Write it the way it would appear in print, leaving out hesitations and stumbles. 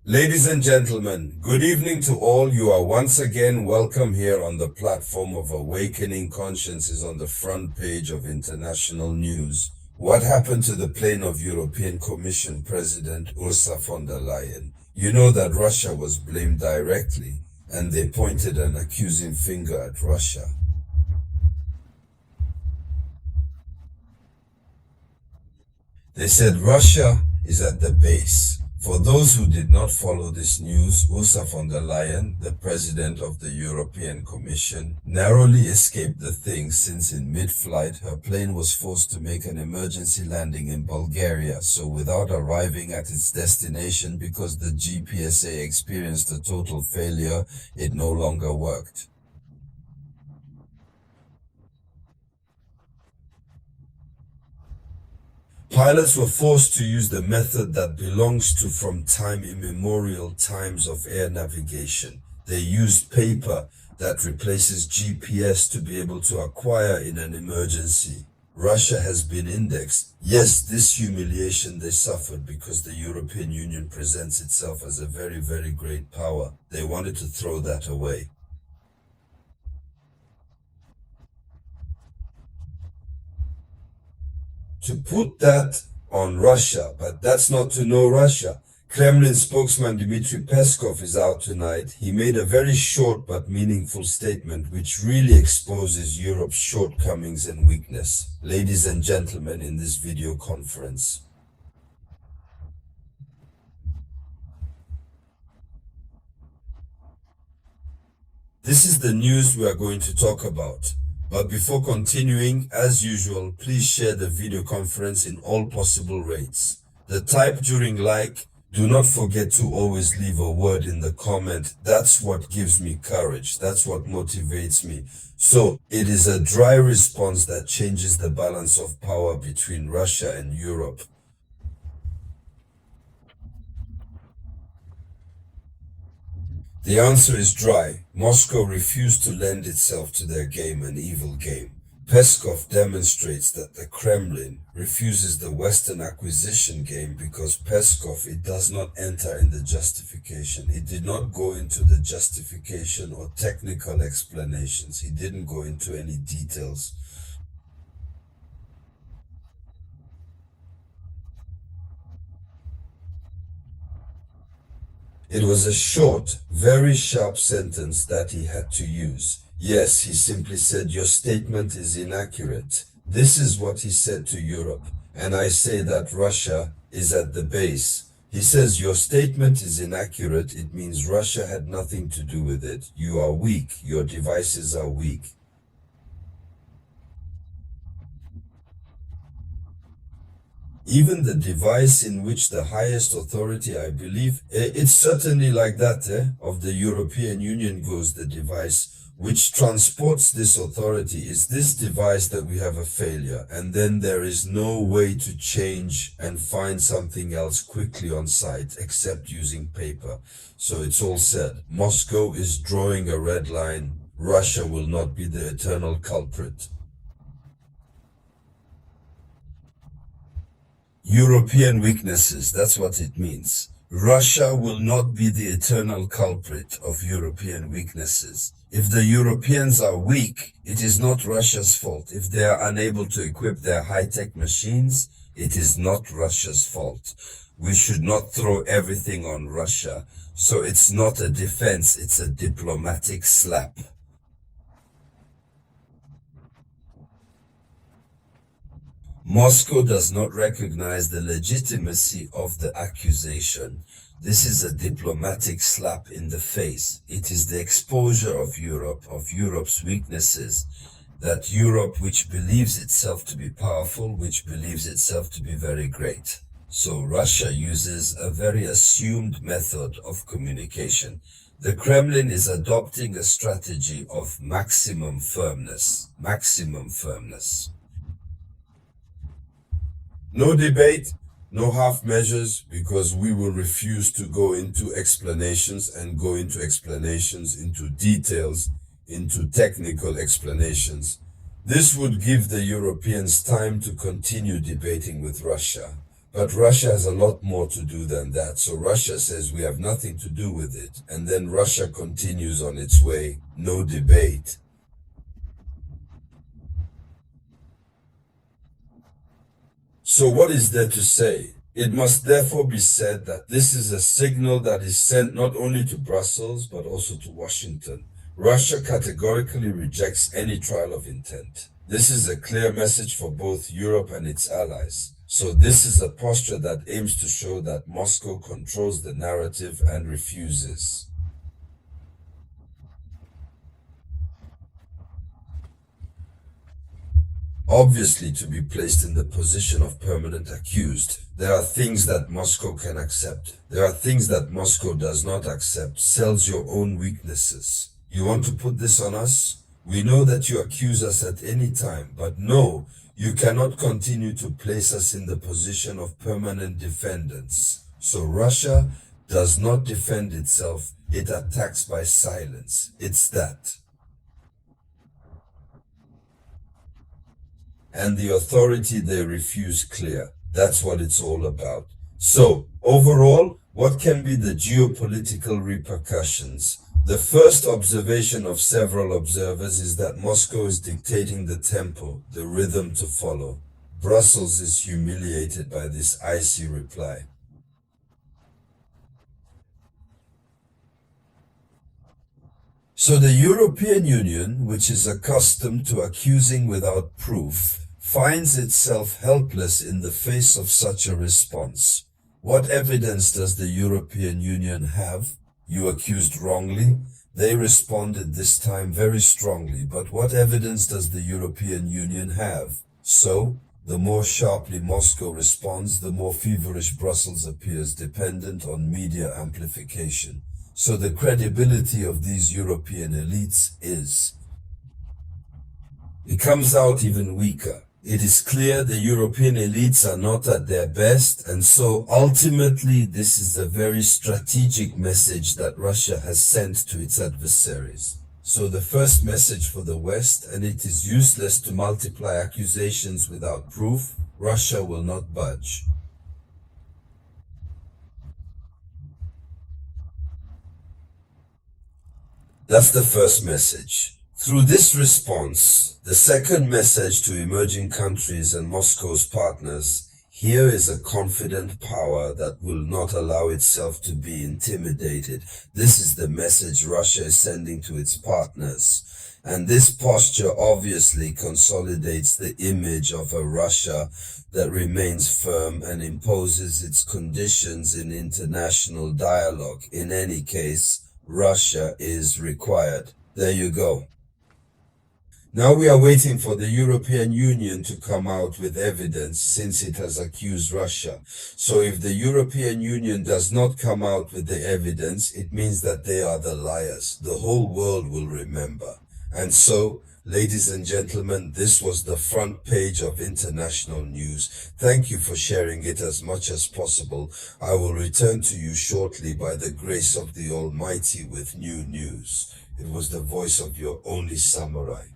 Ladies and gentlemen, good evening to all. You are once again welcome here on the platform of Awakening Consciences on the front page of international news. What happened to the plane of European Commission President Ursula von der Leyen? You know that Russia was blamed directly, and they pointed an accusing finger at Russia. They said Russia is at the base. For those who did not follow this news, Ursula von der Leyen, the president of the European Commission, narrowly escaped the thing since in mid-flight her plane was forced to make an emergency landing in Bulgaria, so without arriving at its destination because the GPSA experienced a total failure, it no longer worked. Pilots were forced to use the method that belongs to from time immemorial times of air navigation. They used paper that replaces GPS to be able to acquire in an emergency. Russia has been indexed. Yes, this humiliation they suffered because the European Union presents itself as a very, very great power. They wanted to throw that away. To put that on Russia, but that's not to know Russia. Kremlin spokesman Dmitry Peskov is out tonight. He made a very short but meaningful statement which really exposes Europe's shortcomings and weakness. Ladies and gentlemen, in this video conference. This is the news we are going to talk about. But before continuing, as usual, please share the video conference in all possible rates. The type during like, do not forget to always leave a word in the comment. That's what gives me courage. That's what motivates me. So it is a dry response that changes the balance of power between Russia and Europe. The answer is dry. Moscow refused to lend itself to their game, an evil game. Peskov demonstrates that the Kremlin refuses the Western acquisition game because Peskov, it does not enter in the justification. It did not go into the justification or technical explanations. He didn't go into any details. It was a short, very sharp sentence that he had to use. Yes, he simply said, your statement is inaccurate. This is what he said to Europe. And I say that Russia is at the base. He says, your statement is inaccurate. It means Russia had nothing to do with it. You are weak. Your devices are weak. Even the device in which the highest authority, I believe, it's certainly like that, of the European Union goes the device which transports this authority is this device that we have a failure, and then there is no way to change and find something else quickly on site except using paper. So it's all said. Moscow is drawing a red line. Russia will not be the eternal culprit. European weaknesses, that's what it means. Russia will not be the eternal culprit of European weaknesses. If the Europeans are weak, it is not Russia's fault. If they are unable to equip their high-tech machines, it is not Russia's fault. We should not throw everything on Russia. So it's not a defense, it's a diplomatic slap. Moscow does not recognize the legitimacy of the accusation. This is a diplomatic slap in the face. It is the exposure of Europe's weaknesses, that Europe, which believes itself to be powerful, which believes itself to be very great. So Russia uses a very assumed method of communication. The Kremlin is adopting a strategy of maximum firmness. Maximum firmness. No debate, no half measures, because we will refuse to go into explanations into details, into technical explanations. This would give the Europeans time to continue debating with Russia. But Russia has a lot more to do than that. So Russia says we have nothing to do with it. And then Russia continues on its way. No debate. So what is there to say? It must therefore be said that this is a signal that is sent not only to Brussels, but also to Washington. Russia categorically rejects any trial of intent. This is a clear message for both Europe and its allies. So this is a posture that aims to show that Moscow controls the narrative and refuses. Obviously, to be placed in the position of permanent accused, there are things that Moscow can accept. There are things that Moscow does not accept. Sells your own weaknesses. You want to put this on us? We know that you accuse us at any time, but no, you cannot continue to place us in the position of permanent defendants. So Russia does not defend itself. It attacks by silence. It's that. And the authority they refuse clear. That's what it's all about. So, overall, what can be the geopolitical repercussions? The first observation of several observers is that Moscow is dictating the tempo, the rhythm to follow. Brussels is humiliated by this icy reply. So the European Union, which is accustomed to accusing without proof, finds itself helpless in the face of such a response. What evidence does the European Union have? You accused wrongly? They responded this time very strongly, but what evidence does the European Union have? So, the more sharply Moscow responds, the more feverish Brussels appears, dependent on media amplification. So the credibility of these European elites it comes out even weaker. It is clear the European elites are not at their best, and so ultimately this is a very strategic message that Russia has sent to its adversaries. So the first message for the West, and it is useless to multiply accusations without proof, Russia will not budge. That's the first message. Through this response, the second message to emerging countries and Moscow's partners, here is a confident power that will not allow itself to be intimidated. This is the message Russia is sending to its partners. And this posture obviously consolidates the image of a Russia that remains firm and imposes its conditions in international dialogue. In any case, Russia is required. There you go. Now we are waiting for the European Union to come out with evidence since it has accused Russia. So if the European Union does not come out with the evidence, it means that they are the liars. The whole world will remember. And so, ladies and gentlemen, this was the front page of international news. Thank you for sharing it as much as possible. I will return to you shortly by the grace of the Almighty with new news. It was the voice of your only samurai.